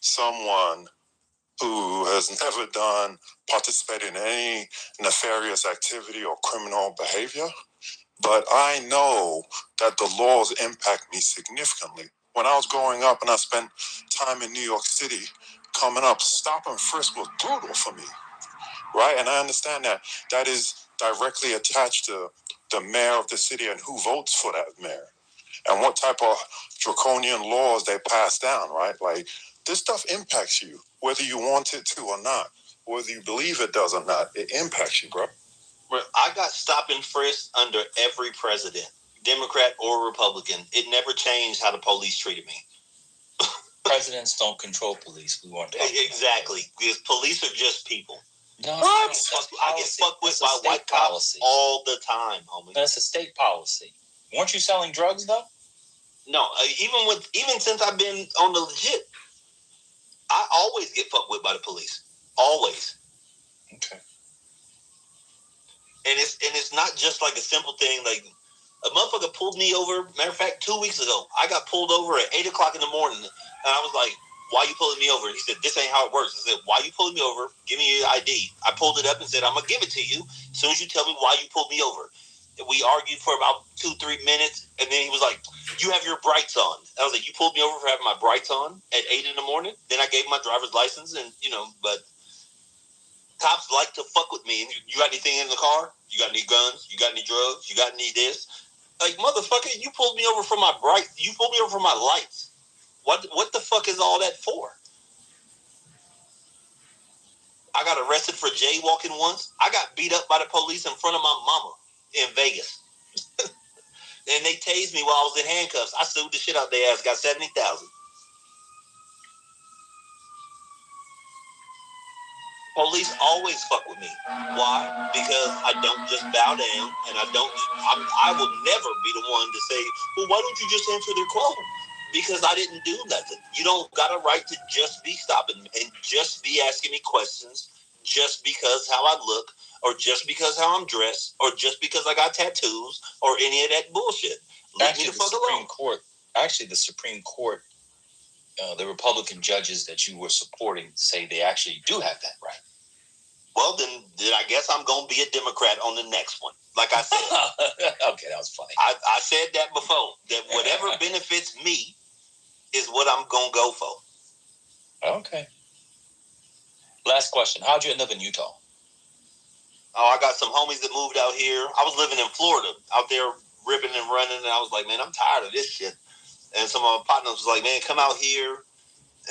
someone who has never participated in any nefarious activity or criminal behavior, but I know that the laws impact me significantly. When I was growing up and I spent time in New York City, coming up, stop and frisk was brutal for me, right? And I understand that is directly attached to the mayor of the city and who votes for that mayor and what type of draconian laws they pass down, right? Like, this stuff impacts you, whether you want it to or not, whether you believe it does or not. It impacts you, bro. Well, I got stop and frisk under every president, Democrat or Republican. It never changed how the police treated me. Presidents don't control police. We want to exactly, because police are just people. No, what? I get fucked with by white cops all the time, homie. That's a state policy. Weren't you selling drugs though? No, even since I've been on the legit, I always get fucked with by the police. Always. Okay. And it's not just like a simple thing. Like, a motherfucker pulled me over. Matter of fact, 2 weeks ago, I got pulled over at 8 o'clock in the morning, and I was like, "Why you pulling me over?" And he said, "This ain't how it works." I said, "Why you pulling me over? Give me your ID." I pulled it up and said, "I'm gonna give it to you as soon as you tell me why you pulled me over." And we argued for about 2-3 minutes, and then he was like, "You have your brights on." I was like, "You pulled me over for having my brights on at 8 in the morning?" Then I gave him my driver's license, and but cops like to fuck with me. And you got anything in the car? You got any guns? You got any drugs? You got any this? Like, motherfucker, you pulled me over for my you pulled me over for my lights. What the fuck is all that for? I got arrested for jaywalking once. I got beat up by the police in front of my mama in Vegas. And they tased me while I was in handcuffs. I sued the shit out their ass, got $70,000. Police always fuck with me. Why? Because I don't just bow down, and I will never be the one to say, "Well, why don't you just answer their call?" Because I didn't do nothing. You don't got a right to just be stopping and just be asking me questions just because how I look, or just because how I'm dressed, or just because I got tattoos, or any of that bullshit. Leave me the fuck alone. The Supreme Court, the Republican judges that you were supporting say they actually do have that right. Well, then I guess I'm going to be a Democrat on the next one. Like I said. Okay, that was funny. I said that before, that whatever benefits me is what I'm going to go for. Okay. Last question. How'd you end up in Utah? Oh, I got some homies that moved out here. I was living in Florida, out there ripping and running, and I was like, man, I'm tired of this shit. And some of my partners was like, man, come out here.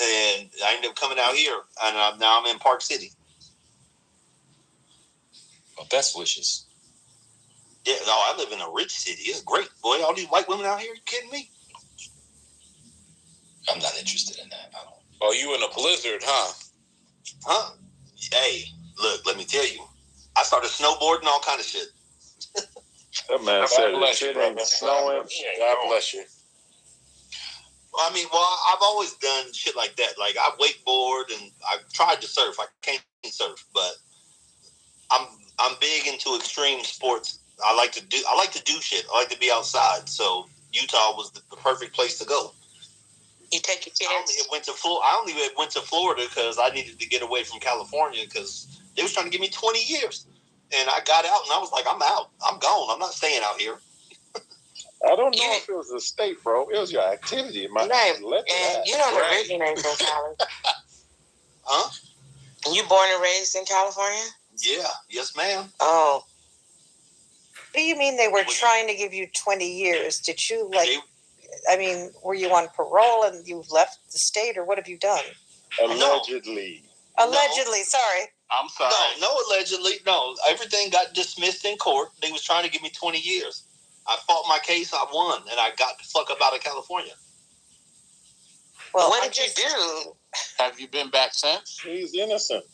And I ended up coming out here, and now I'm in Park City. Well, best wishes. Yeah, no, I live in a rich city. It's great, boy. All these white women out here, you kidding me? I'm not interested in that. I don't. Oh, you in a blizzard, huh? Huh? Hey, look, let me tell you. I started snowboarding, all kind of shit. That man said shit ain't snowing. God bless you. I mean, I've always done shit like that. Like, I wakeboard and I tried to surf. I can't surf, but I'm big into extreme sports. I like to do shit. I like to be outside. So Utah was the perfect place to go. You take your kids. I only went to Florida because I needed to get away from California because they was trying to give me 20 years, and I got out and I was like, I'm out. I'm gone. I'm not staying out here. I don't know if it was a state, bro. It was your activity. Right. And you don't originate from Cali. Huh? You born and raised in California? Yeah. Yes, ma'am. Oh. What do you mean they were trying to give you 20 years? Did you, were you on parole and you left the state, or what have you done? Allegedly. Allegedly, sorry. I'm sorry. No, allegedly. No, everything got dismissed in court. They was trying to give me 20 years. I fought my case, I won, and I got the fuck up out of California. Well, what did you do? Have you been back since? He's innocent.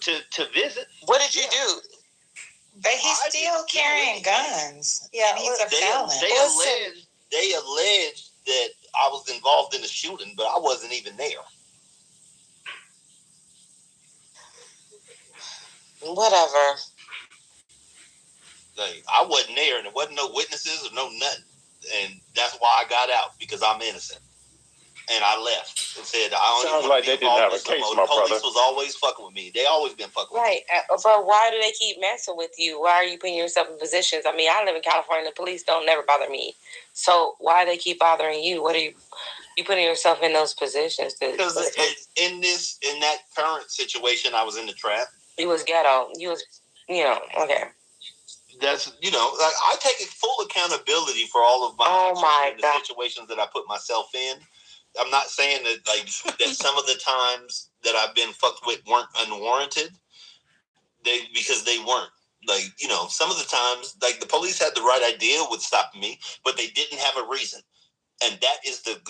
To visit. What did you do? But he's still carrying guns. Yeah, and he's a felon. They alleged that I was involved in the shooting, but I wasn't even there. Whatever. Like, I wasn't there, and there wasn't no witnesses or no nothing, and that's why I got out, because I'm innocent. and I left and said, I don't Sounds like they didn't have a case, my brother. The police was always fucking with me. They always been fucking with me. Right. But why do they keep messing with you? Why are you putting yourself in positions? I mean, I live in California. The police don't never bother me. So why do they keep bothering you? What are you putting yourself in those positions? Because in that current situation, I was in the trap. You was ghetto. You was, okay. That's, like, I take full accountability for all of my the situations that I put myself in. I'm not saying that, like, that some of the times that I've been fucked with weren't unwarranted. Because they weren't. Like, some of the times, like, the police had the right idea with stopping me, but they didn't have a reason. And that is the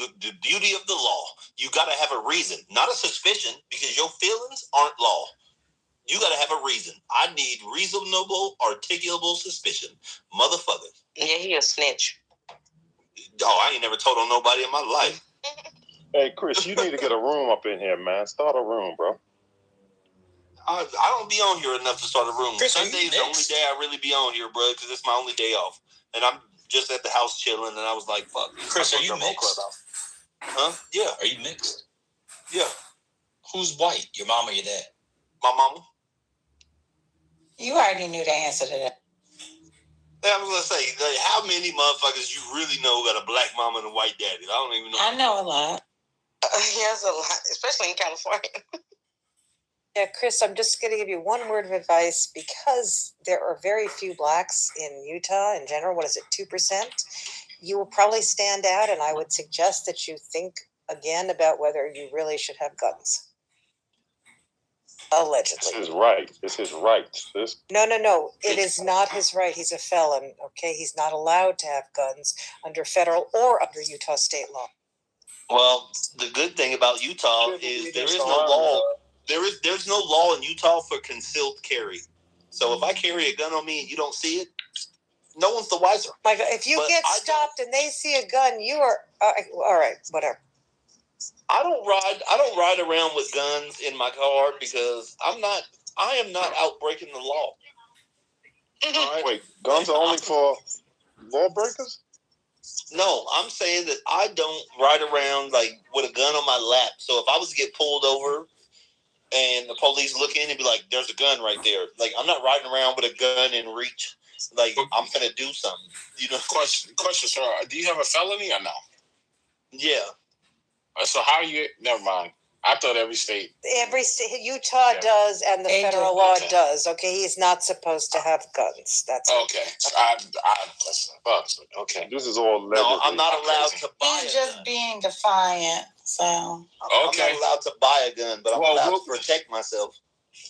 beauty of the law. You got to have a reason, not a suspicion, because your feelings aren't law. You got to have a reason. I need reasonable, articulable suspicion. Motherfucker. Yeah, he a snitch. Oh, I ain't never told on nobody in my life. Hey, Chris, you need to get a room up in here, man. Start a room, bro. I don't be on here enough to start a room. Chris, Sunday is the only day I really be on here, bro, because it's my only day off. And I'm just at the house chilling, and I was like, fuck. Chris, are you mixed? Huh? Yeah. Are you mixed? Yeah. Who's white? Your mom or your dad? My mama. You already knew the answer to that. Yeah, I was going to say, like, how many motherfuckers you really know got a black mama and a white daddy? I don't even know. I know a lot. Yes, a lot, especially in California. Yeah, Chris, I'm just going to give you one word of advice because there are very few blacks in Utah in general. What is it, 2%? You will probably stand out, and I would suggest that you think again about whether you really should have guns. Allegedly. It's his right. It's his right. No. It is not his right. He's a felon, okay? He's not allowed to have guns under federal or under Utah state law. Well, the good thing about Utah is there is no law. There's no law in Utah for concealed carry. So if I carry a gun on me and you don't see it, no one's the wiser. My God, if you get stopped and they see a gun, you are all right. Whatever. I don't ride around with guns in my car because I am not out breaking the law. All right. Wait, guns are only for lawbreakers? No, I'm saying that I don't ride around like with a gun on my lap. So if I was to get pulled over and the police look in and be like, "There's a gun right there," like I'm not riding around with a gun in reach. Like I'm gonna do something. Question, sir. Do you have a felony or no? Yeah. So how are you? Never mind. I thought every state, Utah does, and the federal law does. Okay, he's not supposed to have guns. That's okay. Okay. This is all allegedly. No, I'm not allowed to buy. He's just being defiant. So I'm not allowed to buy a gun, but I'm allowed to protect myself.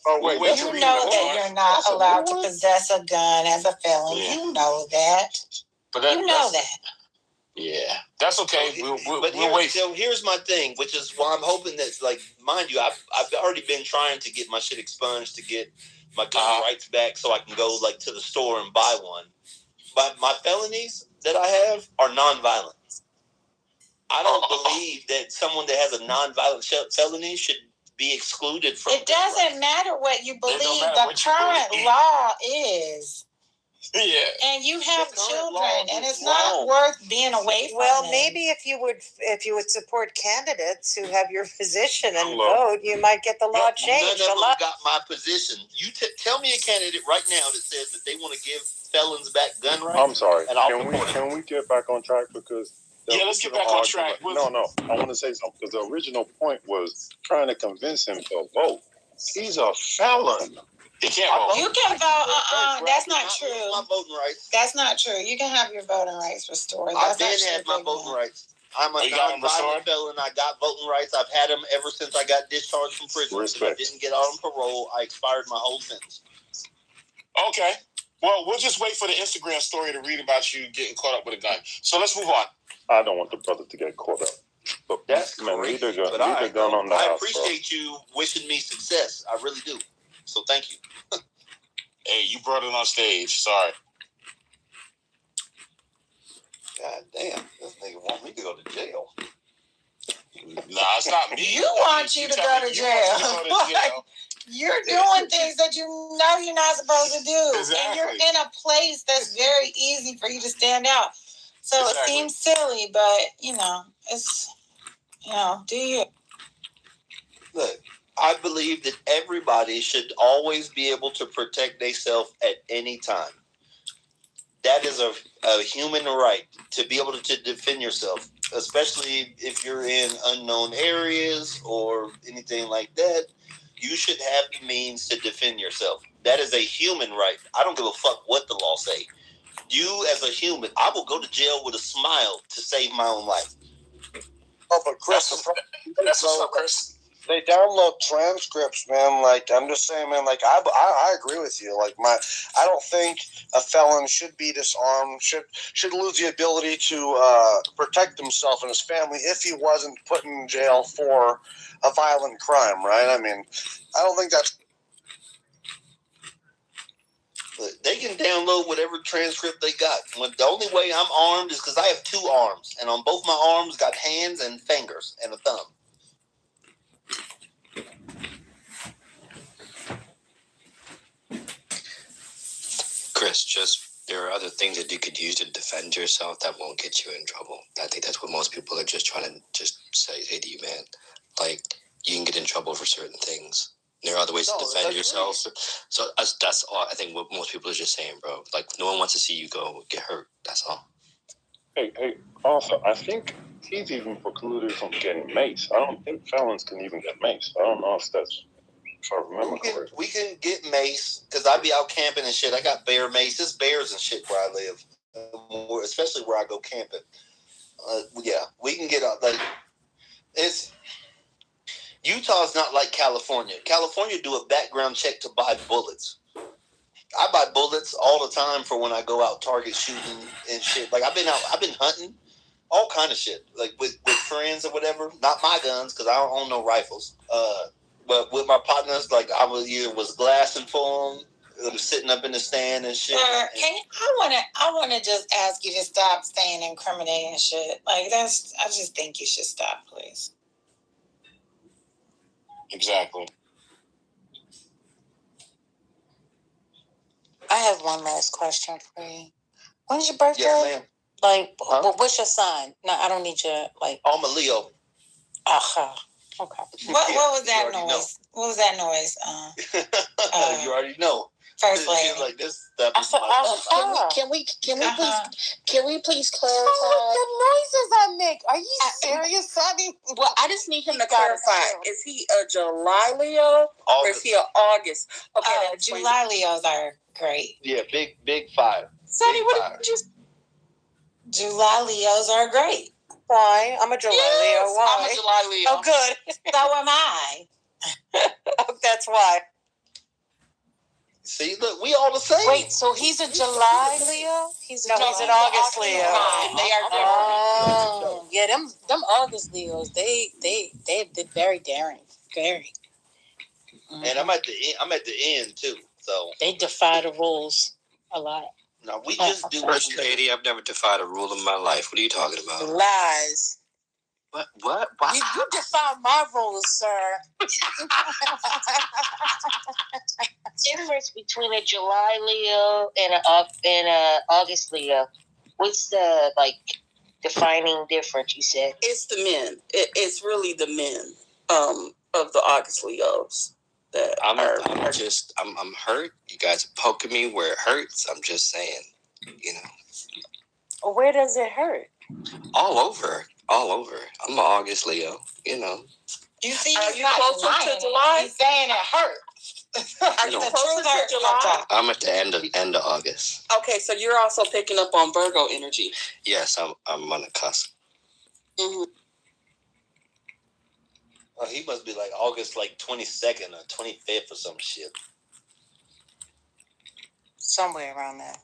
Oh wait, you know that you're not allowed to possess a gun as a felon. Yeah. You know that. But you know that. Yeah, that's okay. We'll wait. So here's my thing, which is why I'm hoping that, like, mind you, I've already been trying to get my shit expunged to get my gun rights back so I can go, like, to the store and buy one. But my felonies that I have are nonviolent. I don't believe that someone that has a nonviolent felony should be excluded from it. Doesn't matter what you believe. The current law is. Yeah. And you have children, and it's not worth being away from them. Maybe if you would support candidates who have your position and vote, you might get the law changed. None of them got my position. You tell me a candidate right now that says that they want to give felons back gun rights. I'm sorry. Can we get back on track because? Let's get back on track. No. I want to say something because the original point was trying to convince him to vote. He's a felon. He can't vote. You can vote. That's not true. My voting rights. That's not true. You can have your voting rights restored. I've been had my voting rights. I'm a non-violent felon. I got voting rights. I've had them ever since I got discharged from prison. I didn't get out on parole. I expired my whole sentence. Okay. Well, we'll just wait for the Instagram story to read about you getting caught up with a gun. So let's move on. I don't want the brother to get caught up. But that's great. I appreciate you wishing me success. I really do. So thank you. Hey, you brought it on stage. Sorry. God damn, this nigga want me to go to jail. Nah, it's not me. You want you to go to jail. You're doing things that you know you're not supposed to do. Exactly. And you're in a place that's very easy for you to stand out. So It seems silly, but, it's Do you? Look, I believe that everybody should always be able to protect themselves at any time. That is a human right to be able to defend yourself, especially if you're in unknown areas or anything like that. You should have the means to defend yourself. That is a human right. I don't give a fuck what the law say. You as a human, I will go to jail with a smile to save my own life. Oh, but Chris, That's what's up, Chris. they download transcripts, man. Like, I'm just saying, man. Like, I agree with you. Like, I don't think a felon should be disarmed. Should lose the ability to protect himself and his family if he wasn't put in jail for a violent crime, right? I mean, I don't think that's. They can download whatever transcript they got. The only way I'm armed is because I have 2 arms, and on both my arms got hands and fingers and a thumb. Chris, there are other things that you could use to defend yourself that won't get you in trouble. I think that's what most people are just trying to just say to you, man. Like, you can get in trouble for certain things. There are other ways to defend yourself. So that's all. I think what most people are just saying, bro. Like, no one wants to see you go get hurt. That's all. Hey, also, I think he's even precluded from getting mace. I don't think felons can even get mace. I don't know if that's, if I remember correctly. We can get mace, because I be out camping and shit. I got bear mace. There's bears and shit where I live, especially where I go camping. Yeah, we can get out. Like, it's... Utah's not like California. California do a background check to buy bullets. I buy bullets all the time for when I go out target shooting and shit. Like, I've been hunting, all kind of shit. Like, with friends or whatever. Not my guns, because I don't own no rifles. But with my partners, like, I was glassing for them. I was sitting up in the stand and shit. I wanna just ask you to stop saying incriminating shit. Like, I just think you should stop, please. Exactly. I have one last question for you. When's your birthday? Yes, ma'am. Like, what's your sign? No, I don't need your, like... I'm a Leo. Okay. What was that noise? Know. What was that noise? You already know. First lady. Like this stuff. Can we please clarify? The noises I make. Are you serious, Sonny? Well, I just need him to clarify. Is he a July Leo or is he an August? Okay, July Leos are great. Yeah, big 5. Sonny, what did you? July Leos are great. Why? I'm a July Leo. Why? I'm a July Leo. Oh, good. So am I. That's why. See, look, we all the same. Wait, so he's a July Leo? He's an August Leo. And they are different. Oh, yeah, them August Leos, they're very daring, very. Mm-hmm. And I'm at the end too, so they defy the rules a lot. No, we just do. First lady, I've never defied a rule in my life. What are you talking about? Lies. What? You defy my rules, sir. Difference between a July Leo and a August Leo. What's the defining difference? You said it's the men. It's really the men of the August Leos that I'm hurt. You guys are poking me where it hurts. I'm just saying, Well, where does it hurt? All over. I'm an August Leo, You see, are you closer to July? He's saying it hurts. Are you closer to July? I'm at the end of August. Okay, so you're also picking up on Virgo energy. Yes, I'm on the cusp. Mm-hmm. Well, he must be like August 22nd or 25th or some shit. Somewhere around there.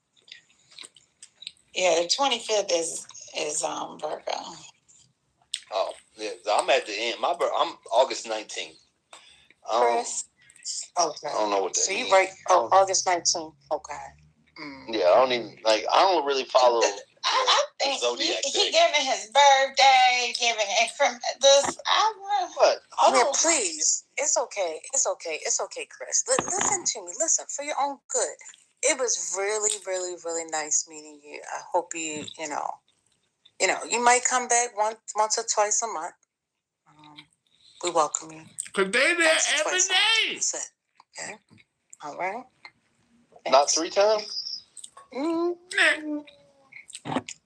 Yeah, the 25th is Virgo. Oh, yeah. I'm at the end. I'm August 19th. Chris? Okay. I don't know what that so means. You right? August 19th. Okay. Yeah, I don't really follow. I think Zodiac he giving his birthday, giving this. What? Please. It's okay, Chris. Listen to me. Listen, for your own good. It was really, really, really nice meeting you. I hope you might come back once or twice a month. We welcome you. Because they there every day. That's it. Okay. All right. Thanks. Not 3 times? Mm-hmm.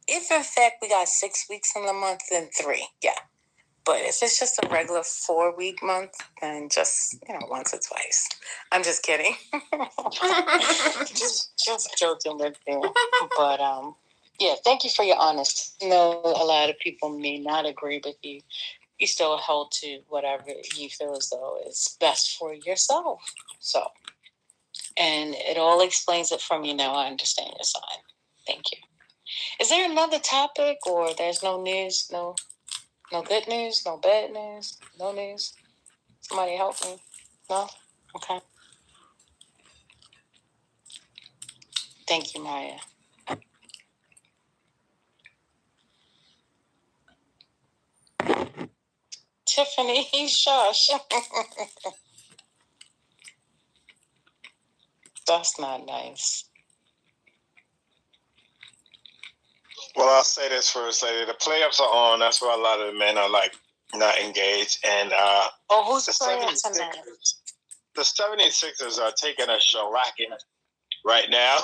If in fact we got 6 weeks in the month, then 3. Yeah. But if it's just a regular 4-week month, then just, once or twice. I'm just kidding. just joking with you. But yeah, thank you for your honesty. I know a lot of people may not agree with you. You still hold to whatever you feel as though is best for yourself. So, and it all explains it for me now. I understand your side. Thank you. Is there another topic, or there's no news? No good news? No bad news? No news? Somebody help me? No? Okay. Thank you, Maya. Tiffany, shush. That's not nice. Well, I'll say this first, lady. The playoffs are on. That's why a lot of the men are not engaged. And who's playing tonight? The 76ers are taking a shellacking right now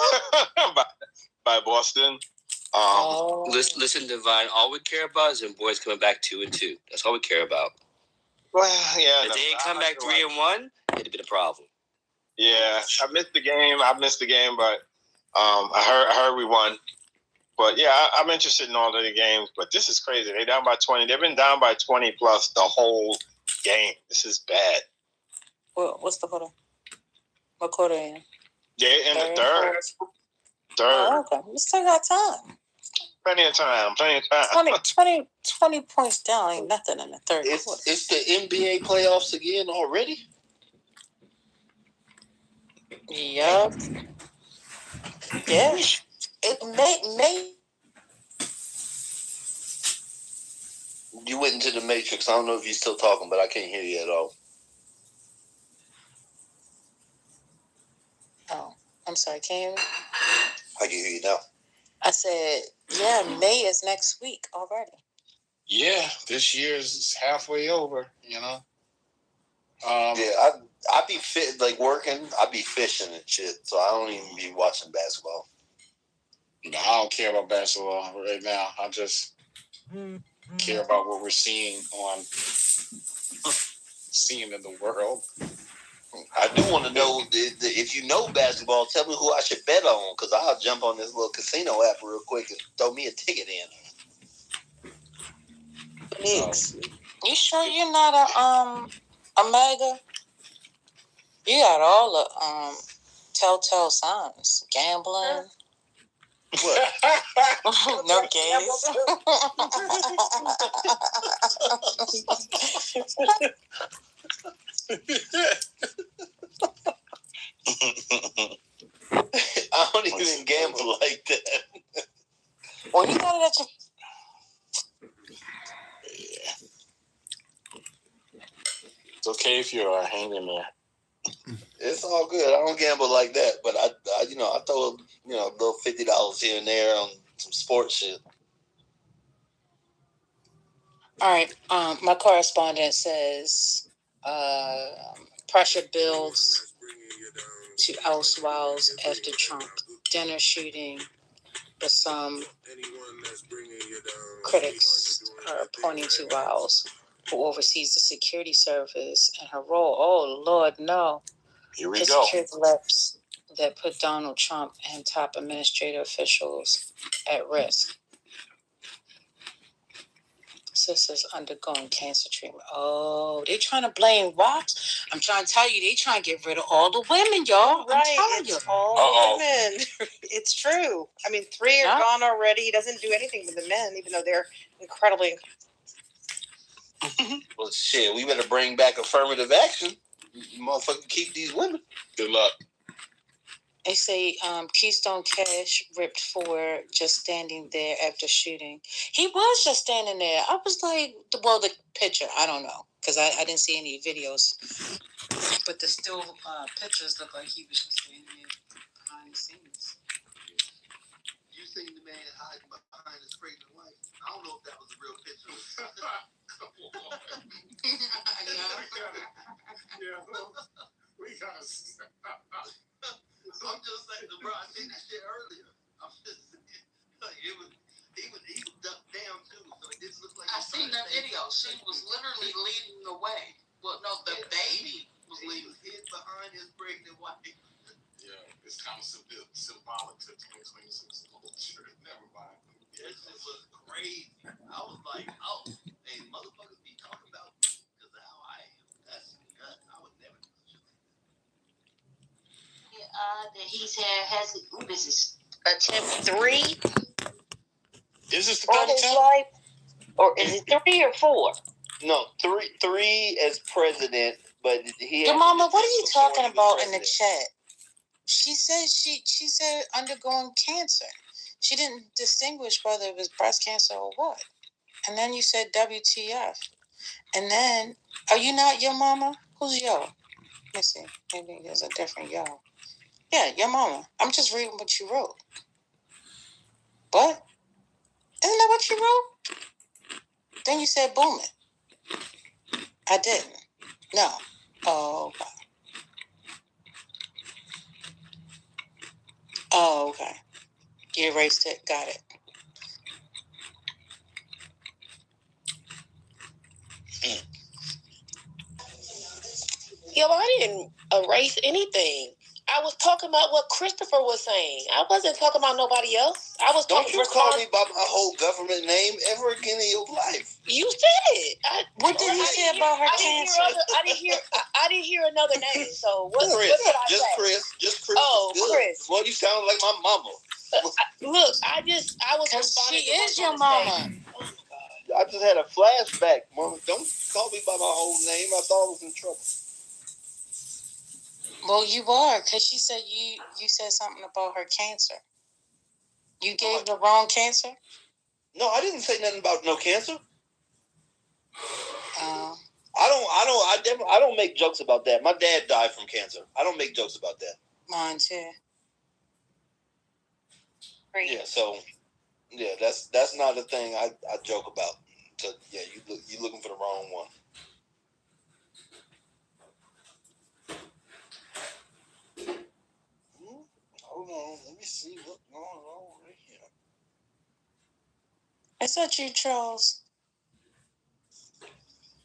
by Boston. Listen, Divine. All we care about is them boys coming back 2-2. That's all we care about. Well, yeah. If they ain't come back 3-1, it'd be a problem. Yeah, I missed the game, but I heard we won. But yeah, I'm interested in all of the games. But this is crazy. They're down by 20. They've been down by 20 plus the whole game. This is bad. Well, what's the quarter? What quarter in? They're in the third. Oh, okay. We still got time. Plenty of time. 20 points down ain't nothing in the third quarter. It's the NBA playoffs again already? Yup. Yeah. It may. You went into the Matrix. I don't know if you're still talking, but I can't hear you at all. Oh, I'm sorry. Can you hear me? I can hear you now. I said, yeah, May is next week already. Yeah, this year is halfway over, Yeah, I be fit, working. I be fishing and shit, so I don't even be watching basketball. No, I don't care about basketball right now. I just care about what we're seeing in the world. I do want to know if you know basketball. Tell me who I should bet on, because I'll jump on this little casino app real quick and throw me a ticket in. Thanks. You sure you're not a mega? You got all the telltale signs. Gambling. What? No games. I don't even gamble like that. Well, you got it at your... Yeah. It's okay if you're hanging there. It's all good. I don't gamble like that, but I throw a little $50 here and there on some sports shit. All right. My correspondent says pressure builds to oust Wiles after Trump dinner shooting, but some critics are pointing to Wiles, who oversees the security service, and her role. Oh, Lord, no. Here we go. Lips that put Donald Trump and top administrative officials at risk. Sisters undergoing cancer treatment. Oh, they trying to blame Watts. I'm trying to tell you, they trying to get rid of all the women, y'all. Right, it's all the women. It's true. I mean, 3 are gone already. He doesn't do anything with the men, even though they're incredibly... Well, shit, we better bring back affirmative action. You motherfucker keep these women. Good luck. They say Keystone Cash ripped Ford just standing there after shooting. He was just standing there. I was like, well, the picture, I don't know, because I didn't see any videos. But the still pictures look like he was just standing there behind the scenes. You seen the man hiding behind his pregnant wife? I don't know if that was a real picture. We gotta. I'm just saying, bro. I seen that shit earlier. I'm just saying, he was ducked down too, so it didn't look like. I seen that video. She was literally leading the way. Well, no, the baby was leading. Hid behind his pregnant wife. Yeah, it's kind of symbolic to 2026. Never mind. That shit was crazy. I was like, oh, hey, motherfuckers be talking about me because of how I am. That's nuts. I would never do shit like that. That he's has this is attempt 3 Is this the for third his attempt? life, or is it 3 or 4? No, three as president, but he. Your mama, what are you talking about in the chat? She said she said undergoing cancer. She didn't distinguish whether it was breast cancer or what. And then you said WTF. And then, are you not your mama? Who's yo? Let me see. Maybe there's a different yo. Yeah, your mama. I'm just reading what you wrote. What? Isn't that what you wrote? Then you said boom it. I didn't. No. Oh, okay. Oh, okay. You erased it. Got it. Yo, I didn't erase anything. I was talking about what Christopher was saying. I wasn't talking about nobody else. I was Don't talking. you call me by my whole government name ever again in your life? You said it. What did he say about her cancer? I didn't hear another name. So what? Chris, what did I just say? Just Chris. Oh, good. Chris. Boy, you sound like my mama. Look, I was. Because she is your mama. I just had a flashback, Mama. Don't call me by my whole name. I thought I was in trouble. Well, you are, because she said you said something about her cancer. You gave the wrong cancer? No, I didn't say nothing about no cancer. Oh. I don't make jokes about that. My dad died from cancer. I don't make jokes about that. Mine too. Great. Yeah, so yeah, that's not a thing I joke about. So yeah, you looking for the wrong one. Hold on, let me see what's going on right here. Is that you, Charles?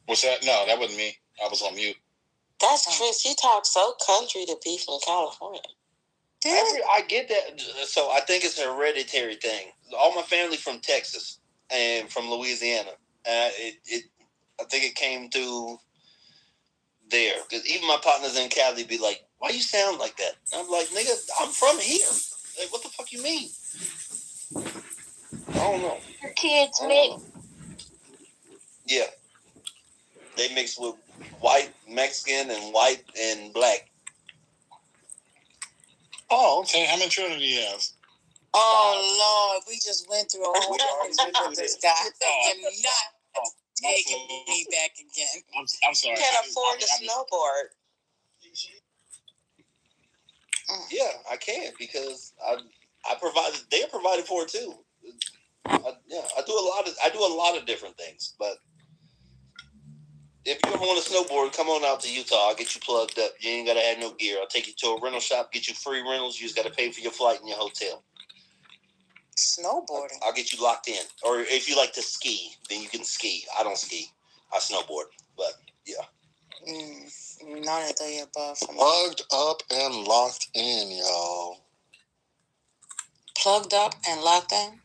What's that? No, that wasn't me. I was on mute. That's Chris. He talks so country to be from California. I get that. So I think it's a hereditary thing. All my family from Texas and from Louisiana. I think it came through there. Because even my partners in Cali be like, why you sound like that? And I'm like, nigga, I'm from here. Like, what the fuck you mean? I don't know. Your kids mix. Yeah. They mix with white, Mexican, and white and black. Oh, okay. How many children do you have? Oh, Lord, we just went through a whole conversation with this guy. You're not taking me back again. I'm sorry. Can't afford to snowboard. Yeah, I can because I provided. They're provided for too. I do a lot of different things. But if you ever want to snowboard, come on out to Utah. I'll get you plugged up. You ain't gotta have no gear. I'll take you to a rental shop, get you free rentals. You just gotta pay for your flight and your hotel. Snowboarding. I'll get you locked in. Or if you like to ski, then you can ski. I don't ski. I snowboard. But yeah. None of the above. Plugged up and locked in, y'all. Plugged up and locked in?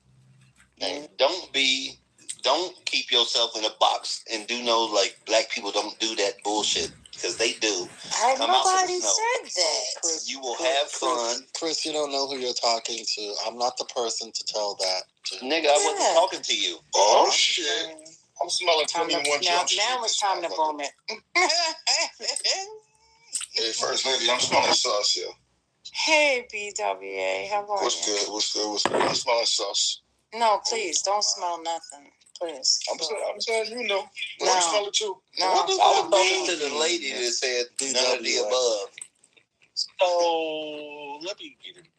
And don't keep yourself in a box and do no, like, black people don't do that bullshit. Because they do. Nobody said that. Chris, you will have fun. Chris, you don't know who you're talking to. I'm not the person to tell that to. Nigga, I wasn't talking to you. Oh, shit. I'm smelling Now it's time to boom it. Hey, first lady, I'm smelling sauce here. Hey, BWA, how are What's you? good? I'm smelling sauce. No, please, don't smell nothing. Please. I'm saying you know. No. I smell it too. No. I was talking to the lady that said none of the above. So, let me get it.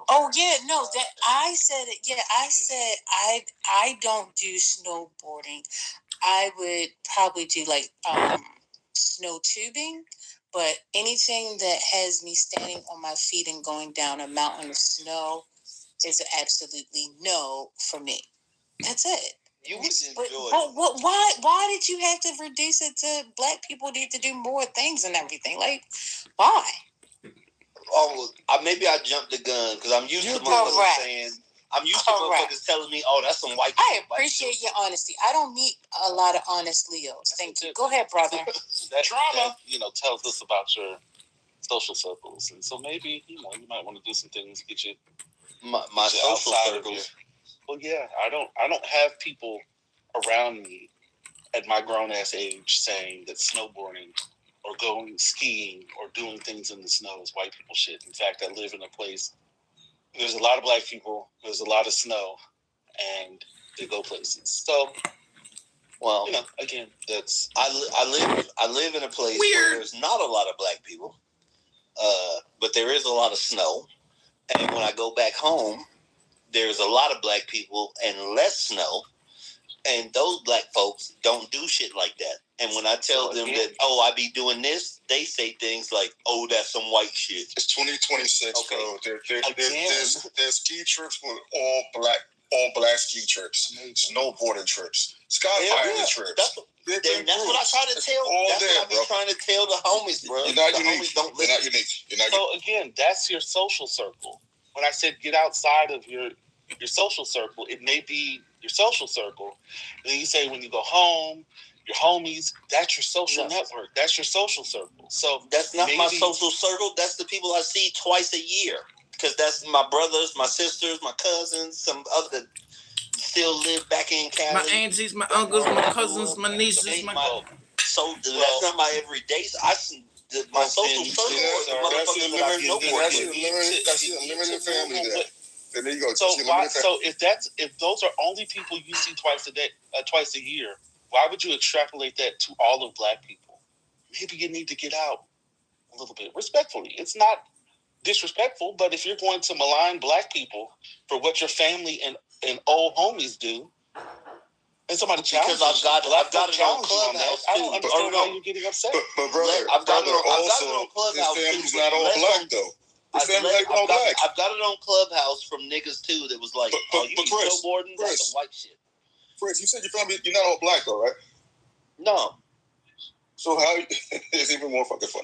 Oh yeah, no, that I said it. Yeah, I said I don't do snowboarding. I would probably do like snow tubing, but anything that has me standing on my feet and going down a mountain of snow is absolutely no for me. That's it. You would enjoy but why did you have to reduce it to Black people need to do more things and everything? Like, why? Oh, maybe I jumped the gun because I'm used to motherfuckers saying. I'm used to motherfuckers telling me, "Oh, that's some white." I appreciate your honesty. I don't meet a lot of honest Leos. Thank you. Go ahead, brother. That, tells us about your social circles, and so maybe you might want to do some things to get you my social circles. Well, yeah, I don't have people around me at my grown ass age saying that snowboarding or going skiing or doing things in the snow is white people shit. In fact, I live in a place. There's a lot of Black people. There's a lot of snow, and they go places. So, well, again, that's I live in a place where there's not a lot of Black people, but there is a lot of snow. And when I go back home, there's a lot of Black people and less snow. And those Black folks don't do shit like that. And when I tell them that, I be doing this, they say things like, "Oh, that's some white shit." It's 2026, okay. Bro. There's ski trips with all black ski trips, snowboarding trips, skydiving trips. That's what I try to tell. That's what I be trying to tell the homies, bro. You're not unique. You're not unique. So again, that's your social circle. When I said get outside of your social circle, it may be your social circle. And then you say when you go home, your homies, that's your social network. That's your social circle. So that's not my social circle. That's the people I see twice a year. Because that's my brothers, my sisters, my cousins, some other that still live back in Cali. My aunties, my uncles, my cousins, my nieces, that's not my everyday. My social circle is the motherfuckers that I know. That's your limited family there. And there you go. So if those are only people you see twice a year, why would you extrapolate that to all of Black people? Maybe you need to get out a little bit respectfully. It's not disrespectful, but if you're going to malign Black people for what your family and old homies do, and somebody challenges I've got it on Clubhouse. I don't understand why you're getting upset. But brother, also, his family's not all Black though. I've got it on Clubhouse from niggas too that was like, you be snowboarding? That's some white shit. Chris, you said your family, you're not all Black though, right? No. So how it's even more fucking fun.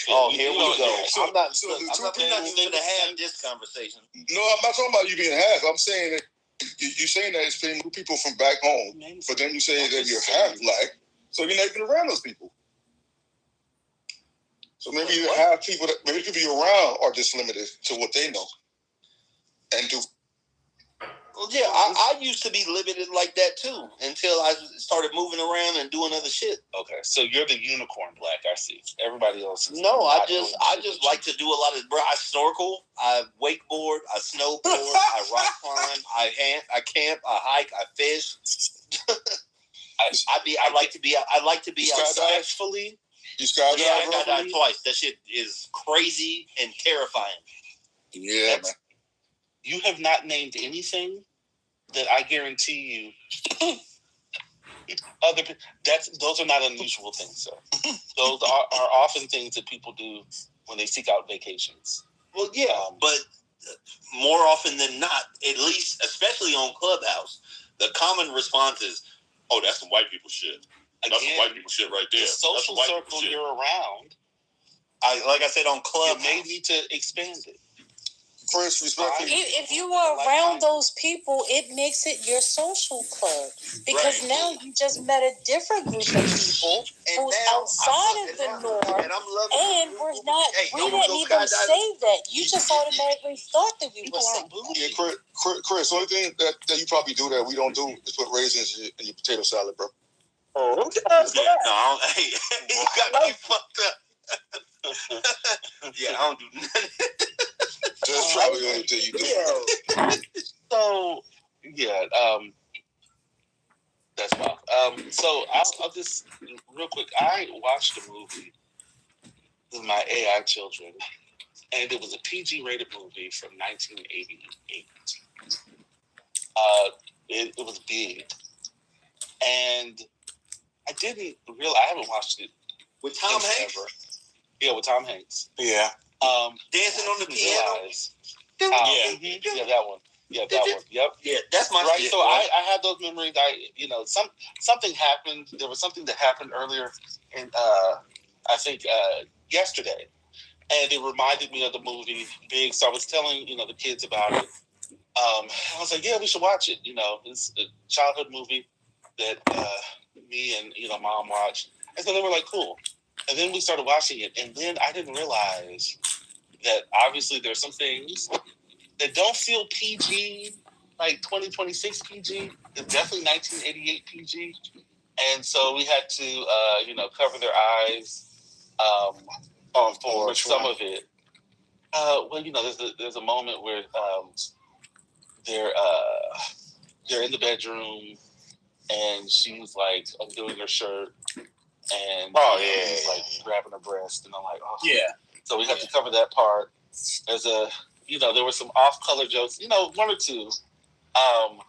Oh, here we go. I'm not even going to have this conversation. No, I'm not talking about you being half. I'm saying that you're saying that it's people from back home, but then you say that you're half Black, so you're not even around those people. So maybe you have people you're around are just limited to what they know and do. Well, yeah, I used to be limited like that too until I started moving around and doing other shit. Okay, so you're the unicorn Black. I see. Everybody else is. No, I just like to do a lot of. Bro, I snorkel, I wakeboard, I snowboard, I rock climb, I camp, I hike, I fish. I like to be outside. Successfully. You skydive? Yeah, I got dive twice. That shit is crazy and terrifying. Yeah, man. You have not named anything that I guarantee you. Those are not unusual things, sir. Those are often things that people do when they seek out vacations. Well, yeah, but more often than not, at least, especially on Clubhouse, the common response is, "Oh, that's some white people shit." That's some white people shit right there. The social circle you're around. Like I said on Clubhouse, you may need to expand it. Chris, respectfully. If you were around those people, it makes it your social club. Because now you just met a different group of people who's outside of the norm. And we didn't even say that. You just automatically thought that we were saying. Yeah, Chris, the only thing that you probably do that we don't do is put raisins in your potato salad, bro. Oh, okay. You got me fucked up. Yeah, I don't do nothing. Just probably the only thing you do. So, yeah, that's wild. So I'll just real quick. I watched a movie with my AI children, and it was a PG-rated movie from 1988. It was big. And I haven't watched it with Tom Hanks. Ever. Yeah, with Tom Hanks. Yeah. Dancing on the piano. Yeah, that one. Yeah, that one. Yep. Yeah, that's my right. shit, So bro. I had those memories. Something happened. There was something that happened earlier, in I think yesterday, and it reminded me of the movie Big. So I was telling the kids about it. I was like, yeah, we should watch it. It's a childhood movie that me and mom watched, and so they were like, cool. And then we started watching it, and then I didn't realize that obviously there's some things that don't feel PG, like 2026 PG. It's definitely 1988 PG. And so we had to, cover their eyes for some of it. There's a moment where they're in the bedroom, and she's like undoing her shirt, and he's like grabbing her breast, and I'm like, oh yeah. So we had to cover that part. There's there were some off-color jokes, one or two, and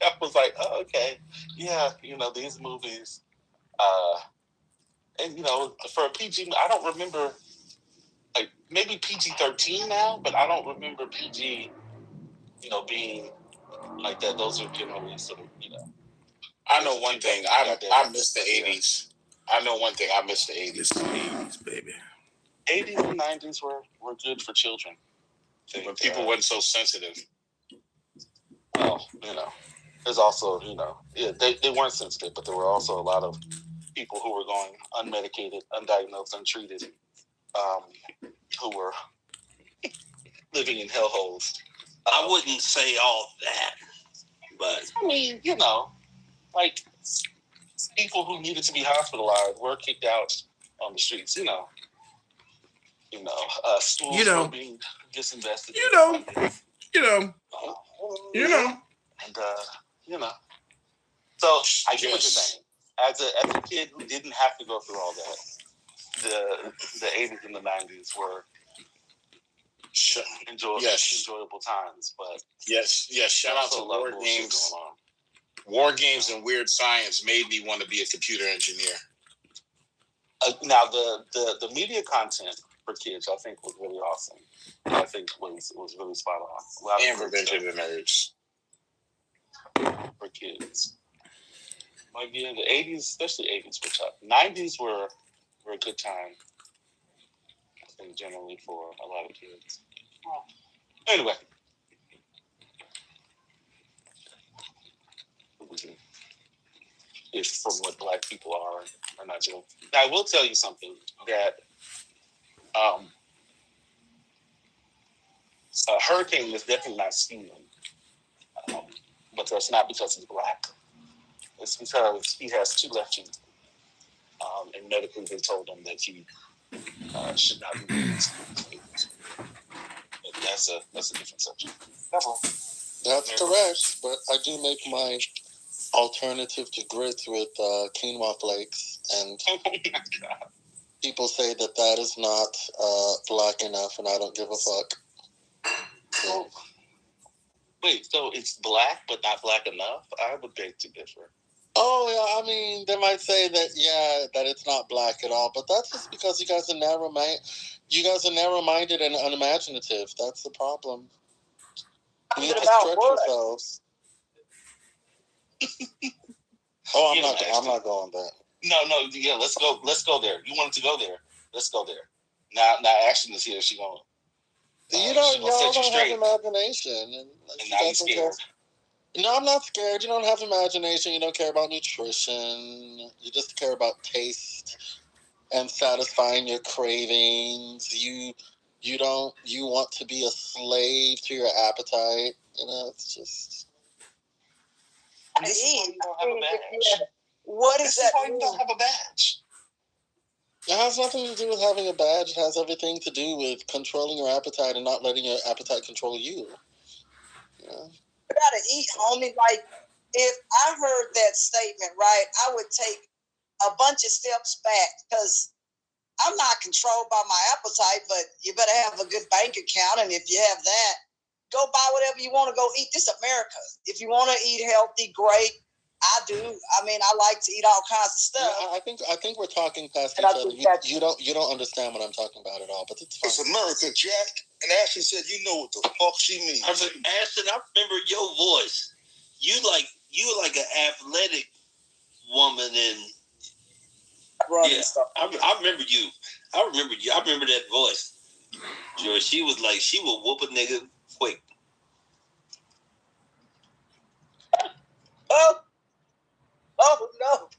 I was like, oh, okay, yeah, these movies, and for a PG, I don't remember, like maybe PG-13 now, but I don't remember PG, being like that. Those are generally sort of, I know one thing. I miss the 80s. I know one thing. I miss the 80s. It's the 80s, baby. 80s and 90s were good for children. When people weren't so sensitive. Well, there's also, they weren't sensitive, but there were also a lot of people who were going unmedicated, undiagnosed, untreated, who were living in hellholes. I wouldn't say all that, but I mean, like people who needed to be hospitalized were kicked out on the streets. Schools were being disinvested. And so I get what you're saying. As a kid who didn't have to go through all that, the 80s and the 90s were enjoyable times. But yes. Shout out to War Games. War Games and Weird Science made me want to be a computer engineer. Now the media content for kids, I think, was really awesome. I think was really spot on. And Revenge of the Nerds for kids. Like the 80s, especially 80s were tough. 90s were a good time, I think, generally for a lot of kids. Well, anyway. It's from what Black people are not doing. Now, I will tell you something that a hurricane is definitely not stealing, but that's not because he's Black. It's because he has two left feet, and medically they told him that he should not be released. But that's a different subject. That's correct, but I do make my alternative to grits with quinoa flakes, and people say that is not Black enough, and I don't give a fuck. So, wait, so it's Black but not Black enough? I would beg to differ. Oh, yeah, I mean, they might say that, that it's not Black at all, but that's just because you guys are narrow-minded and unimaginative. That's the problem. You need to stretch yourselves. I'm not going there. No, yeah, let's go there. You wanted to go there. Let's go there. Now Action is here. She going. Y'all don't have imagination, and now you're scared. No, I'm not scared. You don't have imagination. You don't care about nutrition. You just care about taste and satisfying your cravings. You want to be a slave to your appetite. It's just. This is why you don't have a badge. What is that? This is why you don't have a badge. It has nothing to do with having a badge. It has everything to do with controlling your appetite and not letting your appetite control you. You gotta eat, homie. Like, if I heard that statement right, I would take a bunch of steps back, because I'm not controlled by my appetite, but you better have a good bank account, and if you have that, go buy whatever you want to go eat. This is America. If you want to eat healthy, great. I do. I mean, I like to eat all kinds of stuff. Yeah, I think we're talking past each other. You don't understand what I'm talking about at all. But it's fine. It's America, Jack. And Ashley said, "You know what the fuck she means." I said, Ashton, I remember your voice. You like an athletic woman, and yeah, I remember you. I remember that voice. George, she was like, she would whoop a nigga quick. Oh no.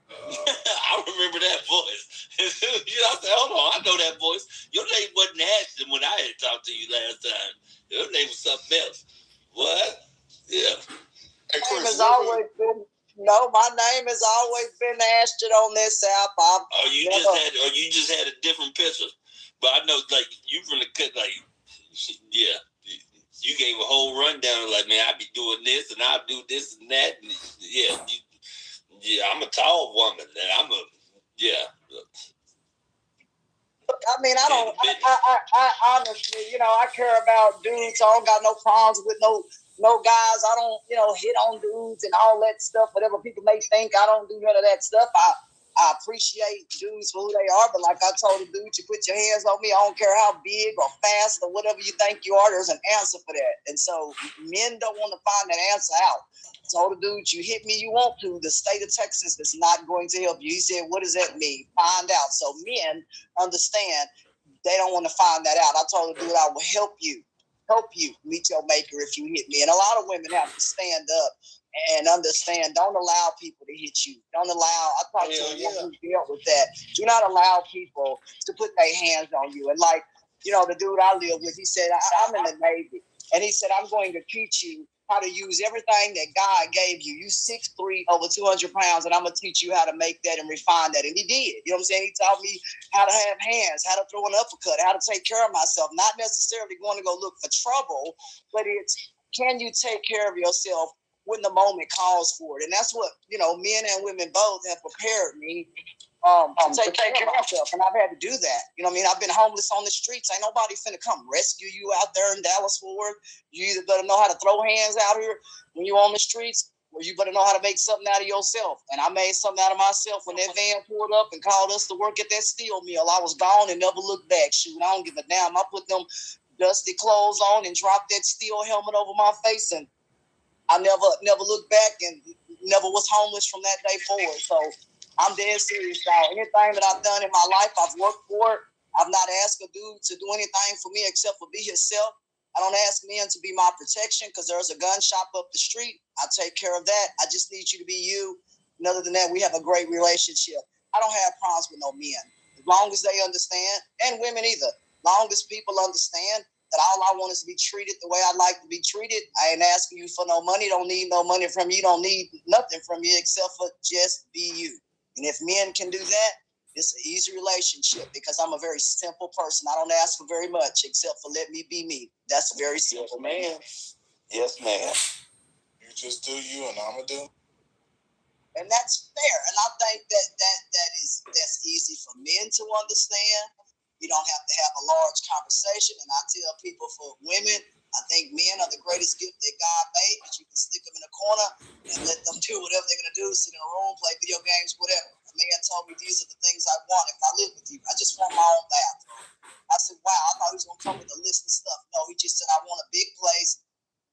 I remember that voice. I said, hold on, I know that voice. Your name wasn't Ashton when I had talked to you last time. Your name was something else. What? Yeah. Hey, Chris, my name has always been Ashton on this app. You just had a different picture. But I know, like, you from the cut, like, yeah. You gave a whole rundown, like, man, I be doing this and I do this and that. And yeah, I'm a tall woman. And yeah. I mean, I honestly, I care about dudes. I don't got no problems with no guys. I don't, hit on dudes and all that stuff. Whatever people may think, I don't do none of that stuff. I appreciate dudes for who they are, but like I told the dude, you put your hands on me, I don't care how big or fast or whatever you think you are, there's an answer for that. And so men don't want to find that answer out. I told the dude, you hit me, you want to. The state of Texas is not going to help you. He said, what does that mean? Find out. So men understand they don't want to find that out. I told the dude, I will help you meet your maker if you hit me. And a lot of women have to stand up and understand, don't allow people to hit you. Don't allow, I talked to a woman who dealt with that. Do not allow people to put their hands on you. And like, the dude I live with, he said, I'm in the Navy. And he said, I'm going to teach you how to use everything that God gave you. You 6'3", over 200 pounds, and I'm going to teach you how to make that and refine that. And he did. You know what I'm saying? He taught me how to have hands, how to throw an uppercut, how to take care of myself. Not necessarily going to go look for trouble, but it's, can you take care of yourself when the moment calls for it? And that's what, men and women both have prepared me to take care of myself. And I've had to do that. You know what I mean? I've been homeless on the streets. Ain't nobody finna come rescue you out there in Dallas Fort Worth. You either better know how to throw hands out here when you're on the streets, or you better know how to make something out of yourself. And I made something out of myself when that van pulled up and called us to work at that steel mill. I was gone and never looked back. Shoot, I don't give a damn. I put them dusty clothes on and dropped that steel helmet over my face, and I never looked back and never was homeless from that day forward. So I'm dead serious, y'all. Anything that I've done in my life, I've worked for it. I've not asked a dude to do anything for me except for be himself. I don't ask men to be my protection because there's a gun shop up the street. I take care of that. I just need you to be you. And other than that, we have a great relationship. I don't have problems with no men. As long as they understand, and women either. As long as people understand that all I want is to be treated the way I like to be treated. I ain't asking you for no money. Don't need no money from you. Don't need nothing from you except for just be you. And if men can do that, it's an easy relationship because I'm a very simple person. I don't ask for very much except for let me be me. That's very simple, man. Yes, ma'am. You just do you, and I'ma do. And that's fair. And I think that's easy for men to understand. You don't have to have a large conversation. And I tell people, for women, I think men are the greatest gift that God made, because you can stick them in a corner and let them do whatever they're going to do, sit in a room, play video games, whatever. A man told me these are the things I want if I live with you. I just want my own bathroom. I said, wow, I thought he was going to come with a list of stuff. No, he just said, I want a big place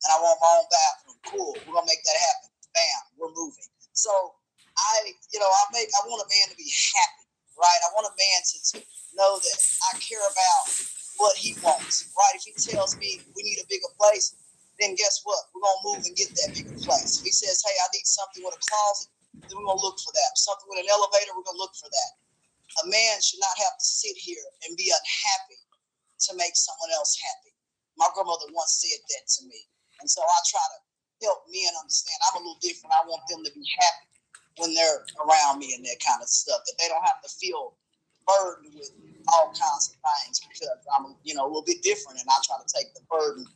and I want my own bathroom. Cool, we're going to make that happen. Bam, we're moving. So I want a man to be happy, right? I want a man to know that I care about what he wants, right? If he tells me we need a bigger place, then guess what? We're going to move and get that bigger place. If he says, hey, I need something with a closet, then we're going to look for that. Something with an elevator, we're going to look for that. A man should not have to sit here and be unhappy to make someone else happy. My grandmother once said that to me. And so I try to help men understand I'm a little different. I want them to be happy when they're around me and that kind of stuff, that they don't have to feel burdened with all kinds of things, because I'm a little bit different, and I try to take the burden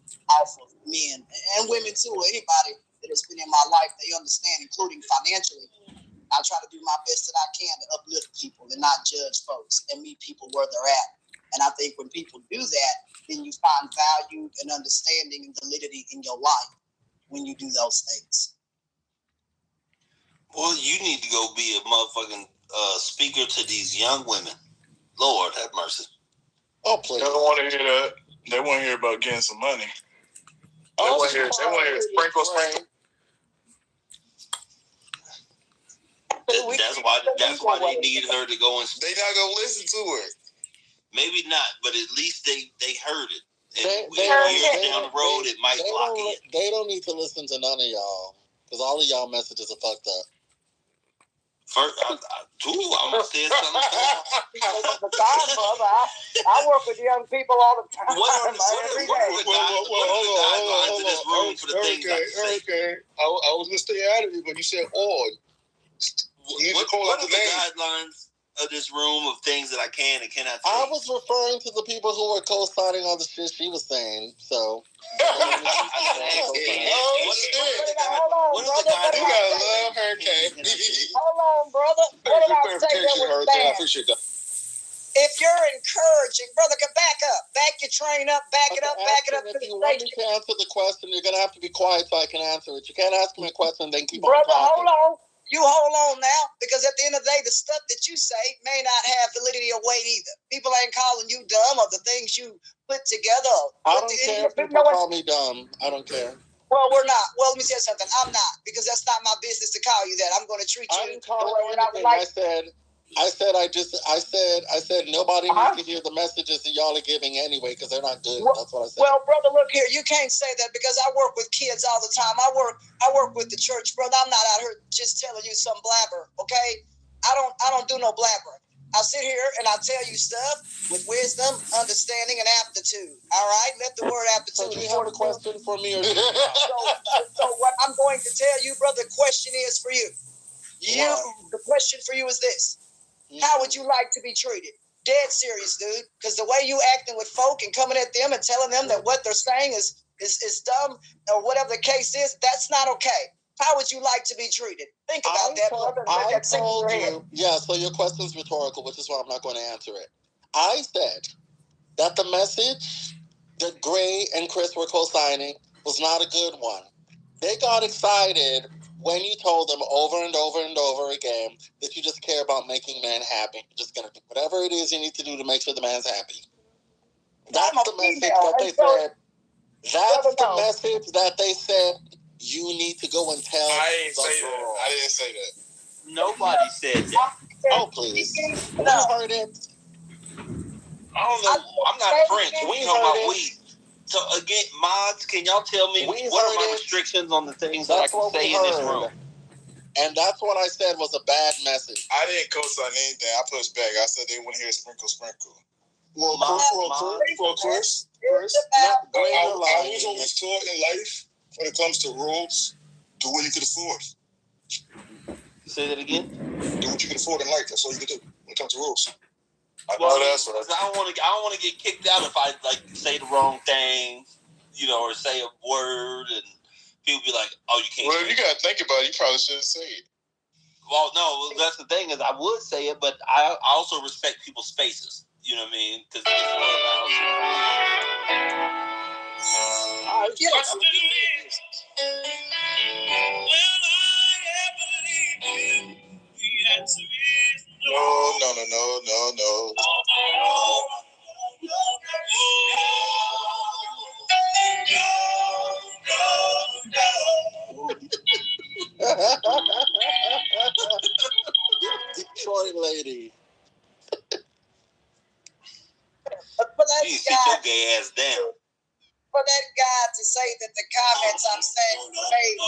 off of men and women too. Anybody that has been in my life, they understand, including financially. I try to do my best that I can to uplift people and not judge folks and meet people where they're at. And I think when people do that, then you find value and understanding and validity in your life when you do those things. Well, you need to go be a motherfucking speaker to these young women. Lord have mercy. Oh, please. They don't want to hear that. They want to hear about getting some money. They want to hear sprinkle. That's why they need her to go and. They not gonna listen to her. Maybe not, but at least they heard it. And They down the road, it might block it. They don't need to listen to none of y'all because all of y'all messages are fucked up. First, I almost said something. I work with young people all the time. What are the guidelines in this room for the things I say? Okay. I was gonna stay out of it, but you said all. What are the guidelines of this room of things that I can and cannot say? I was referring to the people who were co-signing all the shit she was saying. So. What are the guidelines? You gotta love her, Kay. Hold on, brother. What did I say that was bad? I appreciate that. If you're encouraging, brother, can back up. Back your train up, back it up to if the you want me station. to answer the question, you're going to have to be quiet so I can answer it. You can't ask me a question and then keep brother, on talking. hold on. You hold on now, because at the end of the day, the stuff that you say may not have validity or weight either. People ain't calling you dumb or the things you put together. I don't care if people call me dumb. I don't care. Well, we're not. Well, let me tell you something. I'm not, because that's not my business to call you that. I'm going to treat you. I didn't call you anything. I said nobody needs to hear the messages that y'all are giving anyway because they're not good. That's what I said. Well, brother, look here. You can't say that because I work with kids all the time. I work with the church, brother. I'm not out here just telling you some blabber, okay? I don't do no blabbering. I sit here and I tell you stuff with wisdom, understanding, and aptitude. All right? Let the word aptitude. So do you have a question for me or so what I'm going to tell you, brother, the question is for you. The question for you is this. How would you like to be treated? Dead serious, dude. Because the way you acting with folk and coming at them and telling them that what they're saying is dumb or whatever the case is, that's not okay. How would you like to be treated? Think about that, brother. I told you. Yeah, so your question's rhetorical, which is why I'm not going to answer it. I said that the message that Gray and Chris were co-signing was not a good one. They got excited when you told them over and over and over again that you just care about making men happy. You're just going to do whatever it is you need to do to make sure the man's happy. That's the message that they said. That's the message that they said you need to go and tell. I didn't say that. Nobody said that. Oh, please. We heard it. I don't know. I'm not French. We talking about weed. So again, mods, can y'all tell me what are my restrictions on the things that I can say in this room? And that's what I said was a bad message. I didn't co-sign anything. I pushed back. I said they want to hear sprinkle. Well, Chris, I was always taught in life when it comes to rules, do what you can afford. Say that again? Do what you can afford in life. That's all you can do when it comes to rules. I don't want to get kicked out if I say the wrong thing, or say a word, and people be like, "Oh, you can't." Well, if you gotta think about it, you probably shouldn't say it. Well, no, that's the thing is I would say it, but I also respect people's spaces. You know what I mean? Because it's No. Detroit lady. You sit your gay ass down. For that guy to say that the comments I'm saying made,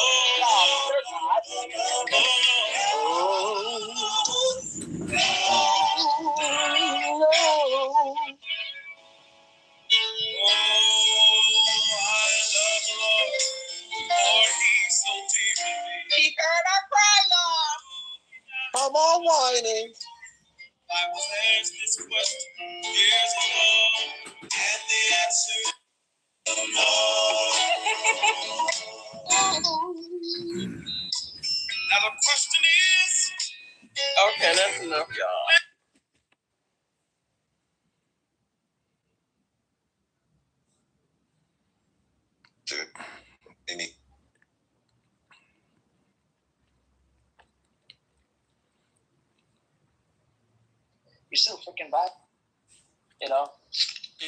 he heard our cry, y'all. Come on, whining. I was asked this question years ago, and the answer is no. Now the question is, okay, that's enough, y'all. still freaking bad. You know?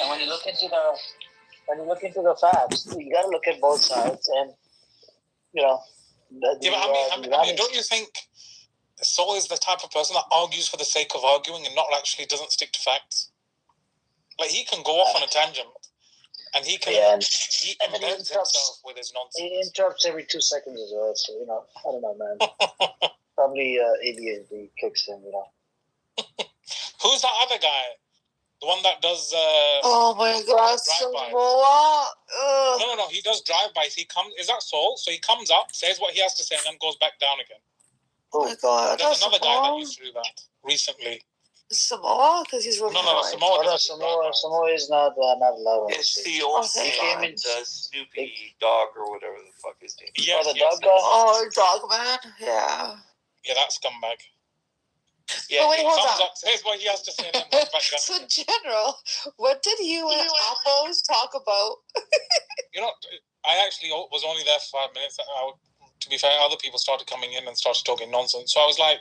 And when you look into the facts, you gotta look at both sides, and you know. Don't you think Saul is the type of person that argues for the sake of arguing and not actually doesn't stick to facts? Like, he can go off on a tangent, and he embeds himself with his nonsense. He interrupts every 2 seconds as well, so, I don't know, man. Probably ADHD kicks in, Who's that other guy? The one that does... oh my God, Samoa. No, he does drive-bys. Is that Saul? So he comes up, says what he has to say, and then goes back down again. Oh my God. There's another guy that used to do that recently. Samoa? Because he's really Samoa is not allowed. It's the old the Snoopy dog or whatever the fuck his name is. Yes, the dog guy? Oh, dog man. Yeah. Yeah, that scumbag. Yeah, but wait, hold on. Up, says what he has to say, and then goes back down. So, General, what did you and Apples talk about? I actually was only there for 5 minutes. To be fair, other people started coming in and started talking nonsense. So I was like,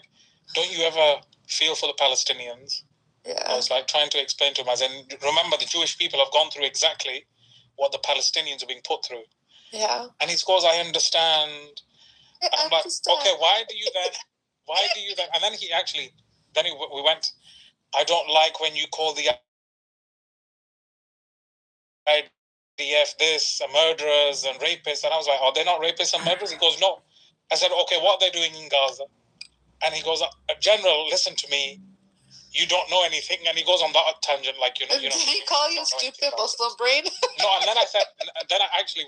don't you ever feel for the Palestinians? Yeah. I was like trying to explain to him, as in, remember, the Jewish people have gone through exactly what the Palestinians are being put through. Yeah. And he goes, I understand. And I'm like, okay, why do you then? And then we went, I don't like when you call the IDF this, murderers and rapists. And I was like, are they not rapists and murderers? He goes, no. I said, okay, what are they doing in Gaza? And he goes, General, listen to me. You don't know anything. And he goes on that tangent, like, Did he call you stupid Muslim brain? No, and then I said,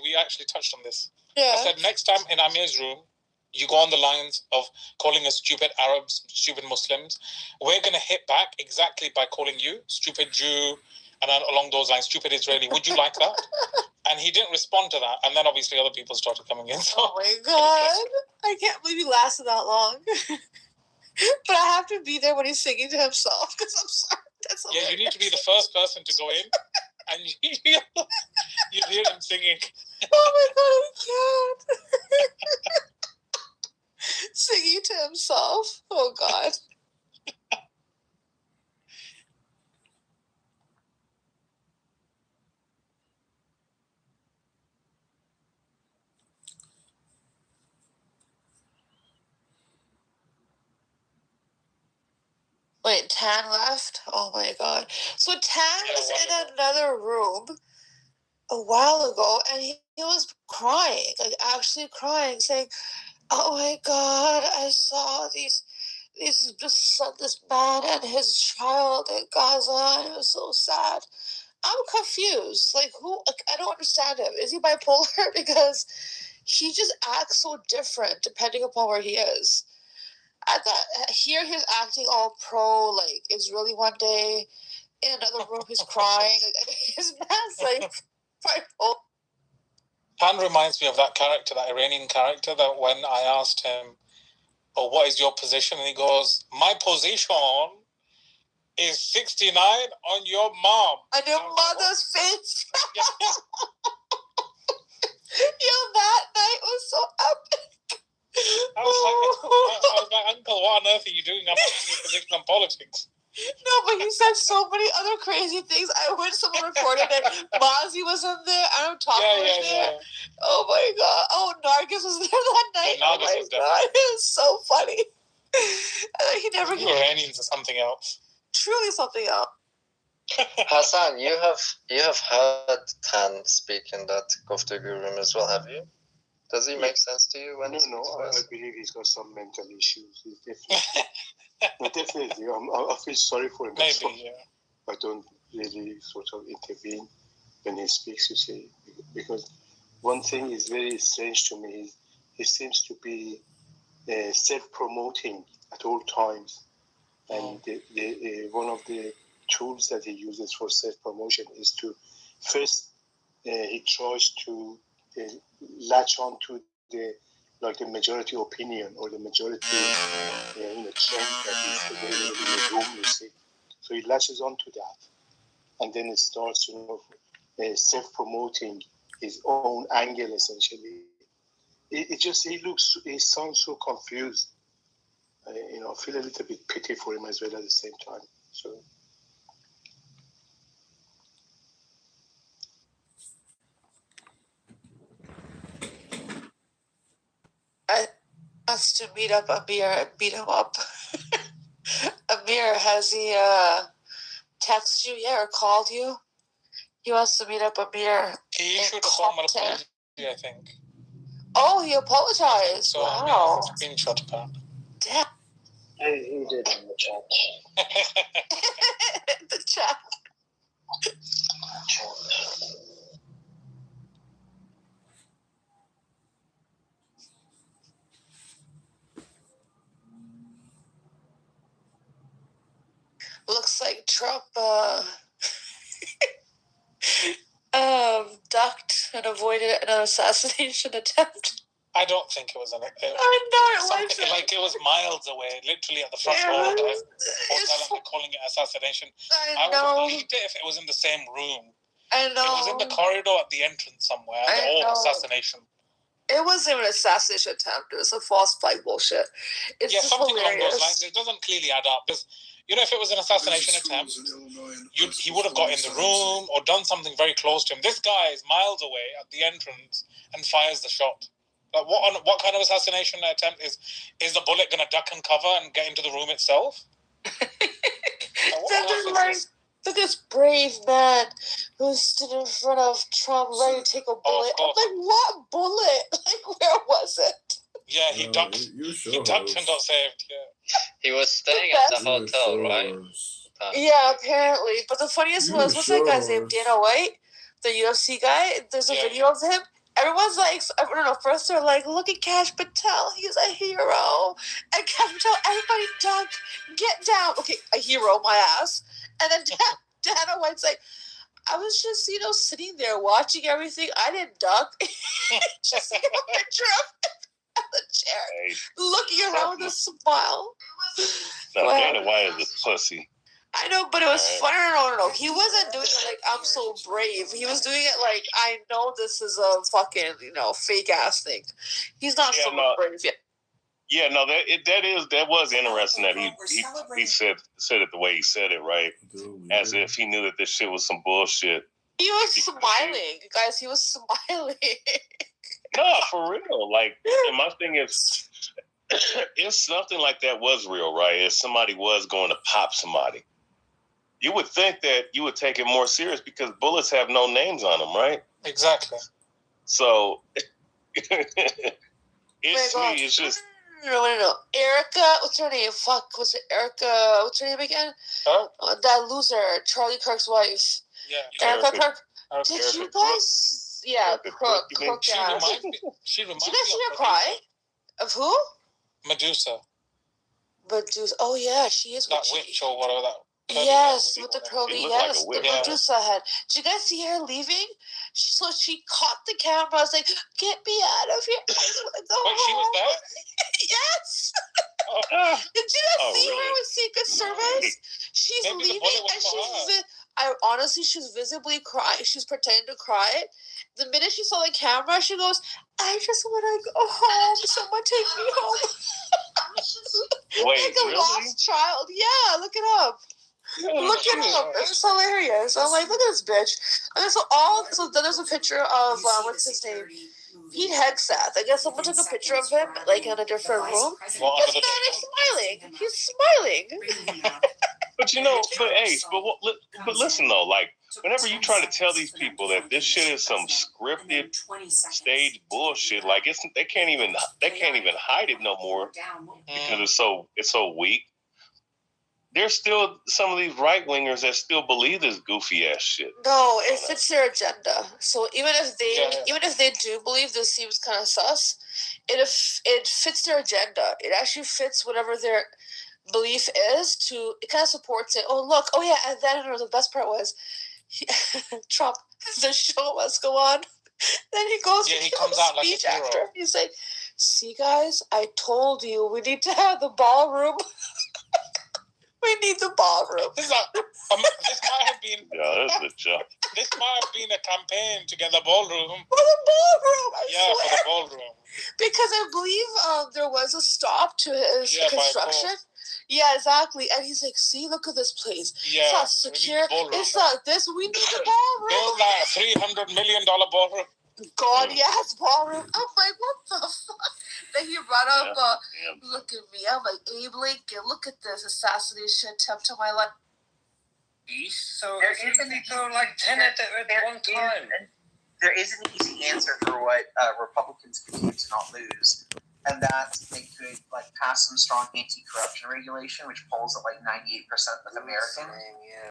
we actually touched on this. Yeah. I said, next time in Amir's room, you go on the lines of calling us stupid Arabs, stupid Muslims. We're going to hit back exactly by calling you stupid Jew, and then along those lines, stupid Israeli. Would you like that? And he didn't respond to that. And then obviously other people started coming in. So. Oh my God. I can't believe he lasted that long. But I have to be there when he's singing to himself, because I'm sorry. That's hilarious. Yeah, you need to be the first person to go in, and you hear him singing. Oh my God, I can't. Singing to himself. Oh God. Wait, Tan left? Oh my God. So Tan was in another room a while ago, and he was crying, like actually crying, saying, oh my God, I saw this man and his child in Gaza, and it was so sad. I'm confused. Like, I don't understand him. Is he bipolar? Because he just acts so different depending upon where he is. I thought here he's acting all pro, like Israeli one day. In another room, he's crying. Like, his man's like bipolar. Pan reminds me of that character, that Iranian character, that when I asked him, oh, what is your position? And he goes, my position is 69 on your mom. On your mother's face. Yo, that night was so epic. I was like, Uncle, what on earth are you doing? I'm asking your position on politics. No, but he said so many other crazy things. I wish someone recorded it. Mozzie was in there. Adam Talker was there. Oh my God. Oh, Nargis was there that night. Yeah, Nargis was there. God. It was so funny. He never. Iranians are something else. Truly something else. Hassan, you have heard Tan speak in that Goftagu room as well, have you? Does he make sense to you when I believe he's got some mental issues. He's definitely. But definitely, I feel sorry for him. Maybe, yeah. I don't really sort of intervene when he speaks, you see, because one thing is very strange to me is he seems to be self-promoting at all times, and one of the tools that he uses for self-promotion is to first he tries to latch on to the majority opinion or the majority trend that is available in the room, you see. So he latches onto that, and then it starts, self-promoting his own angle essentially. He sounds so confused. I feel a little bit pity for him as well at the same time. So wants to meet up Amir and beat him up. Amir, has he texted you yet or called you? He wants to meet up Amir. He issued a formal apology, I think. Oh, he apologized. So wow. I mean, screenshot of that. Damn. He did in the chat. The chat. Looks like Trump ducked and avoided an assassination attempt. I don't think it was an. I know it was like it was miles away, literally at the front door of the hotel, and they're calling it assassination. I would have believed it if it was in the same room. I know. It was in the corridor at the entrance somewhere. Assassination. It wasn't even an assassination attempt. It was a false flag bullshit. It's just something hilarious. along those lines. It doesn't clearly add up. Because, you know, if it was an assassination attempt, he would have got in the room or done something very close to him. This guy is miles away at the entrance and fires the shot. Like, what kind of assassination attempt is the bullet going to duck and cover and get into the room itself? Look at this brave man who stood in front of Trump ready to take a bullet. I'm like, what bullet? Like, where was it? Yeah, he ducked. He ducked and got saved. Yeah. He was staying at the hotel, right? Yeah, apparently. But the funniest was, what's that guy's name? Dana White, the UFC guy. There's a video of him. Everyone's like, I don't know. First they're like, look at Kash Patel. He's a hero. And Kash Patel, everybody duck, get down. Okay, a hero, my ass. And then Dana White's like, I was just, sitting there watching everything. I didn't duck. Just see a picture of the chair, looking around with a smile. No, Dana White is a pussy. I know, but it was fun. No. He wasn't doing it like, I'm so brave. He was doing it like, I know this is a fucking, fake ass thing. He's not brave yet. Yeah, no, that was interesting that he said it the way he said it, right? As if he knew that this shit was some bullshit. He was smiling, guys. He was smiling. No, for real. Like, and my thing is, if something like that was real, right? If somebody was going to pop somebody, you would think that you would take it more serious because bullets have no names on them, right? Exactly. So, it's just... No. Erica, what's her name? What's it? Erica, what's her name again? Huh? That loser, Charlie Kirk's wife. Yeah. Erica Kirk. Did you guys... Yeah, Crook. She reminds me. Did you guys see her cry? Of who? Medusa. Oh, yeah, she is. That witch or whatever that... Yes, with the curly, yes, like the Medusa head. Did you guys see her leaving? So she caught the camera. I was like, "Get me out of here!" I just want to go home. She was there. Yes. Did you guys see her with Secret Service? She's leaving, and she's visibly crying. She's pretending to cry. The minute she saw the camera, she goes, "I just want to go home. Someone take me home." Wait, like a really? lost child. Yeah, look it up. Look it up. It's hilarious. I'm like, look at this bitch. And so then there's a picture of what's his name? Pete Hegseth. I guess someone took a picture of him like in a different room. This man is smiling. He's smiling. But listen though, like whenever you try to tell these people that this shit is some scripted stage bullshit, like they can't even hide it no more because it's so weak. There's still some of these right wingers that still believe this goofy ass shit. No, it fits their agenda. So even if they do believe this seems kind of sus, it fits their agenda. It actually fits whatever their belief is. It kind of supports it. Oh look, and then the best part was Trump. The show must go on. Then he goes. Yeah, he comes out like a hero. After. He's like, "See, guys, I told you we need to have the ballroom." We need the ballroom. This might have been... Yeah, this is a joke. This might have been a campaign to get the ballroom. For the ballroom, I swear. For the ballroom. Because I believe there was a stop to his construction. Yeah, exactly. And he's like, see, look at this place. Yeah, it's not secure. It's not this. We need the ballroom. Build that $300 million ballroom. God, yes, ballroom. I'm like, what the fuck? They he brought up, look at me. I'm like, Abe Lincoln, look at this assassination attempt on my life. So there isn't like 10 at one time. There is an easy answer for what Republicans could do to not lose, and that they could like pass some strong anti-corruption regulation, which polls at like 98% with Americans.